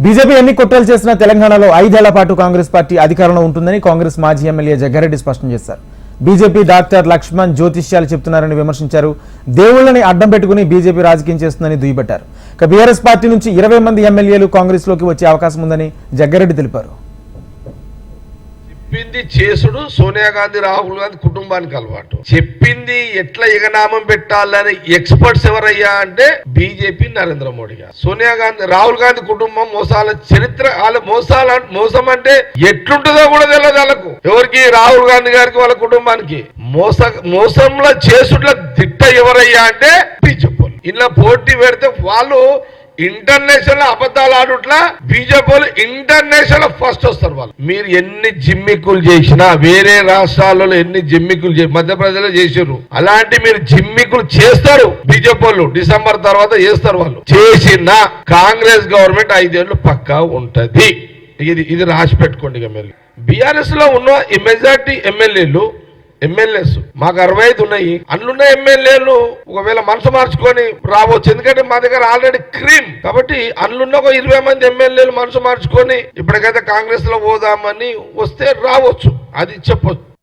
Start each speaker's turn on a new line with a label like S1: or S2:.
S1: BJP ఎన్ని కుట్రలు చేసినా తెలంగాణలో 5 ఏళ్ల పాటు కాంగ్రెస్ పార్టీ అధికారంలో ఉంటుందని కాంగ్రెస్ మాజీ ఎమ్మెల్యే జగ్గారెడ్డి స్పష్టం చేశారు. బీజేపీ డాక్టర్ లక్ష్మణ్ జ్యోతిష్యాలు చెప్తున్నారని విమర్శించారు. దేవుళ్లని అడ్డం పెట్టుకుని బీజేపీ రాజకీయం చేస్తుందని దుయ్యబట్టారు. ఇక బీఆర్ఎస్ పార్టీ నుంచి 20 మంది ఎమ్మెల్యేలు కాంగ్రెస్ లోకి వచ్చే అవకాశం ఉందని జగ్గారెడ్డి తెలిపారు.
S2: చెప్పింది చేసుడు సోనియా గాంధీ రాహుల్ గాంధీ కుటుంబానికి అలవాటు. చెప్పింది ఎట్లా ఎగనామం పెట్టాలని ఎక్స్పర్ట్స్ ఎవరయ్యా అంటే బీజేపీ నరేంద్ర మోడీ గారు. సోనియా గాంధీ రాహుల్ గాంధీ కుటుంబం మోసాల చరిత్ర, వాళ్ళ మోసం అంటే ఎట్లుంటుందో కూడా తెలియదు వాళ్ళకు. ఎవరికి? రాహుల్ గాంధీ గారికి, వాళ్ళ కుటుంబానికి. మోసంలో చేసుట్ల దిట్ట ఎవరయ్యా అంటే బీజేపీ. ఇలా పోటీ పెడితే వాళ్ళు ఇంటర్నేషనల్ అబద్ధాలు ఆడుట్లా బీజేపీ ఇంటర్నేషనల్ ఫస్ట్ వస్తారు వాళ్ళు. మీరు ఎన్ని జిమ్మికులు చేసినా, వేరే రాష్ట్రాలలో ఎన్ని జిమ్మికులు మధ్యప్రదేశ్ లో చేసారు, అలాంటి మీరు జిమ్మికులు చేస్తారు బీజేపీ. డిసెంబర్ తర్వాత చేస్తారు వాళ్ళు. చేసిన కాంగ్రెస్ గవర్నమెంట్ 5 ఏళ్ళు పక్కా ఉంటది. ఇది రాసి పెట్టుకోండి. ఇక మీరు బీఆర్ఎస్ లో ఉన్న ఈ మెజార్టీ ఎమ్మెల్యేస్ మాకు 65 ఉన్నాయి. అందులో ఎమ్మెల్యేలు ఒకవేళ మనసు మార్చుకొని రావచ్చు. ఎందుకంటే మా దగ్గర ఆల్రెడీ క్రీమ్ కాబట్టి అందులో ఒక 20 మంది ఎమ్మెల్యేలు మనసు మార్చుకొని ఇప్పటికైతే కాంగ్రెస్ లో పోదామని వస్తే రావచ్చు. అది చెప్పొచ్చు.